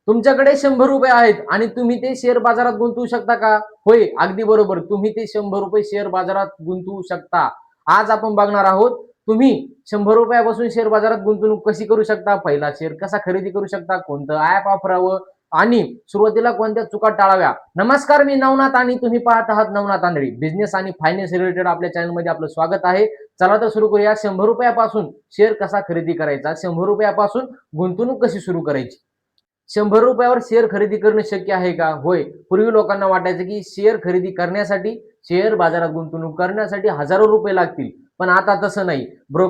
तुमच्याकडे 100 रुपये आहेत आणि तुम्ही ते शेअर बाजारात गुंतवू शकता का? होय, अगदी बरोबर. तुम्ही ते 100 रुपये शेअर बाजारात गुंतवू शकता. आज आपण बघणार आहोत, तुम्ही 100 रुपयापासून शेअर बाजारात गुंतवणूक कशी करू शकता, पहिला शेअर कसा खरेदी करू शकता, कोणतं ऍप वापरावं आणि सुरुवातीला कोणत्या चुका टाळाव्या. नमस्कार, मी नवनाथ आणि तुम्ही पाहत आहात नवनाथ आंधळी. बिझनेस आणि फायनान्स रिलेटेड आपल्या चॅनलमध्ये आपलं स्वागत आहे. चला तर सुरू करूया. 100 रुपयापासून शेअर कसा खरेदी करायचा, 100 रुपयापासून गुंतवणूक कशी सुरू करायची. 100 रुपयावर शेअर खरेदी करणं शक्य आहे का? होय. पूर्वी लोकांना वाटायचं की शेअर खरेदी करण्यासाठी, शेअर बाजारात गुंतवणूक करण्यासाठी हजारो रुपये लागतील. पण आता तसं नाही.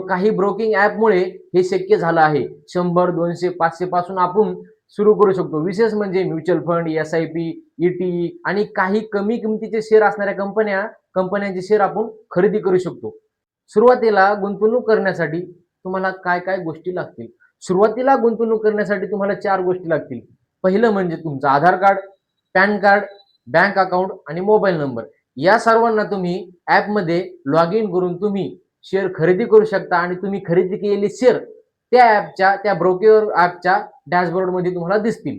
काही ब्रोकिंग ऍपमुळे हे शक्य झालं आहे. 100, 200, 500 पासून आपण सुरू करू शकतो. विशेष म्हणजे म्युच्युअल फंड, SIP, ETE आणि काही कमी किमतीचे शेअर असणाऱ्या कंपन्यांचे शेअर आपण खरेदी करू शकतो. सुरुवातीला गुंतवणूक करण्यासाठी तुम्हाला काय काय गोष्टी लागतील? सुरुवातीला गुंतवणूक करण्यासाठी तुम्हाला 4 गोष्टी लागतील. पहिलं म्हणजे तुमचं Aadhaar card, PAN card, bank account आणि मोबाईल नंबर. या सर्वांना तुम्ही ॲपमध्ये लॉग इन करून तुम्ही शेअर खरेदी करू शकता आणि तुम्ही खरेदी केलेले शेअर त्या ब्रोकर ॲपच्या डॅशबोर्डमध्ये तुम्हाला दिसतील.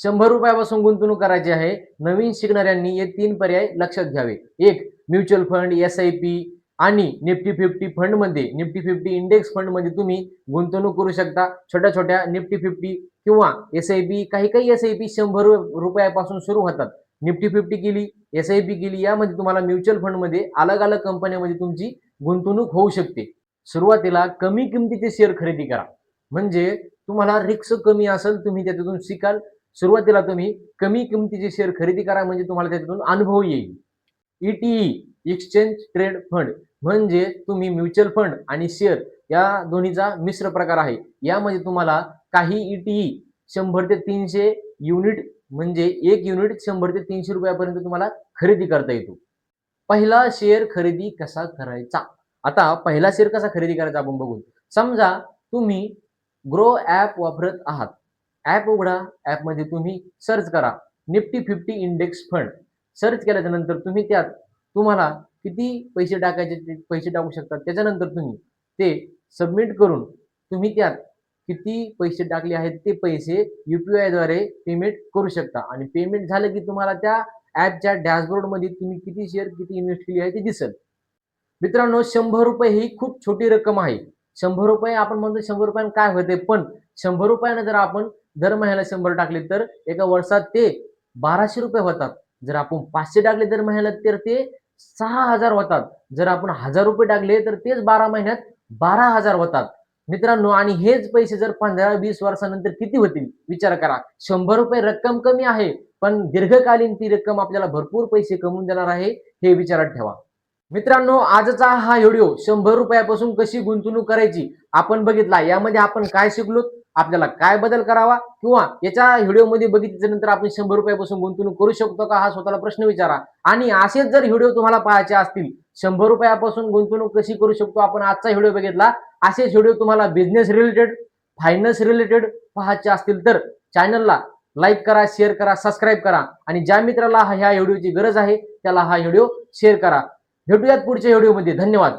100 रुपयापासून गुंतवणूक करायची आहे. नवीन शिकणाऱ्यांनी हे 3 पर्याय लक्षात घ्यावे. एक, म्युच्युअल फंड, SIP आणि निफ्टी 50 फंडमध्ये, निफ्टी 50 इंडेक्स फंडमध्ये तुम्ही गुंतवणूक करू शकता. छोट्या छोट्या निफ्टी 50 किंवा SIP, काही SIP 100 रुपयापासून सुरू होतात. निफ्टी 50 केली, SIP केली, यामध्ये तुम्हाला म्युच्युअल फंडमध्ये अलग अलग कंपन्यांमध्ये तुमची गुंतवणूक होऊ शकते. सुरुवातीला कमी किमतीचे शेअर खरेदी करा, म्हणजे तुम्हाला रिस्क कमी असेल, तुम्ही त्याच्यातून शिकाल. सुरुवातीला तुम्ही कमी किमतीचे शेअर खरेदी करा, म्हणजे तुम्हाला त्याच्यातून अनुभव येईल. ETE, एक्सचेंज ट्रेड फंड, म्हणजे तुम्ही म्युच्युअल फंड आणि शेअर या दोन्हीचा मिश्र प्रकार आहे. यामध्ये तुम्हाला काही ETE 100 ते 300 युनिट, म्हणजे एक युनिट 100 ते 300 रुपयापर्यंत तुम्हाला खरेदी करता येतो. पहिला शेअर खरेदी कसा करायचा? आता पहिला शेअर कसा खरेदी करायचा आपण बघू. समजा तुम्ही ग्रो ॲप वापरत आहात. ॲप उघडा, ॲपमध्ये तुम्ही सर्च करा निफ्टी 50 इंडेक्स फंड. सर्च केल्याच्या नंतर तुम्ही त्यात तुम्हाला किती पैसे टाकायचे ते पैसे टाकू शकता. त्याच्यानंतर तुम्ही ते सबमिट करून तुम्ही त्यात किती पैसे टाकले आहेत ते पैसे UPI द्वारे पेमेंट करू शकता आणि पेमेंट झालं की तुम्हाला त्या ॲपच्या डॅशबोर्डमध्ये तुम्ही किती शेअर किती इन्व्हेस्ट केली आहे ते दिसेल. मित्रांनो, 100 रुपये ही खूप छोटी रक्कम आहे. 100 रुपये आपण म्हणतो 100 रुपयानं काय होते, पण 100 रुपयानं जर आपण दर महिन्याला 100 टाकले तर एका वर्षात ते 1200 रुपये होतात. जर आपण 500 टाकले दर महिन्याला तर ते 6000 होतात. जर आपण 1000 रुपये टाकले तर तेच 12 महिन्यात 12,000 होतात. मित्रांनो, आणि हेच पैसे जर 15-20 वर्षानंतर किती होतील विचार करा. 100 रुपये रक्कम कमी आहे, पण दीर्घकालीन ती रक्कम आपल्याला भरपूर पैसे कमवून देणार आहे, हे विचारात ठेवा. मित्रांनो, आजचा हा व्हिडिओ 100 रुपयापासून कशी गुंतवणूक करायची आपण बघितला. यामध्ये आपण काय शिकलो, आपल्याला काय बदल करावा, किंवा याच्या व्हिडिओमध्ये बघितल्यानंतर आपण 100 रुपयापासून गुंतवणूक करू शकतो का, हा स्वतःला प्रश्न विचारा. आणि असेच जर व्हिडिओ तुम्हाला पाहायचे असतील, 100 रुपयापासून गुंतवणूक कशी करू शकतो, आपण आजचा व्हिडिओ बघितला, असेच व्हिडिओ तुम्हाला बिझनेस रिलेटेड, फायनान्स रिलेटेड पाहायचे असतील तर चॅनलला लाईक करा, शेअर करा, सबस्क्राईब करा आणि ज्या मित्राला ह्या व्हिडिओची गरज आहे त्याला हा व्हिडिओ शेअर करा. भेटूयात पुढच्या व्हिडिओमध्ये. धन्यवाद.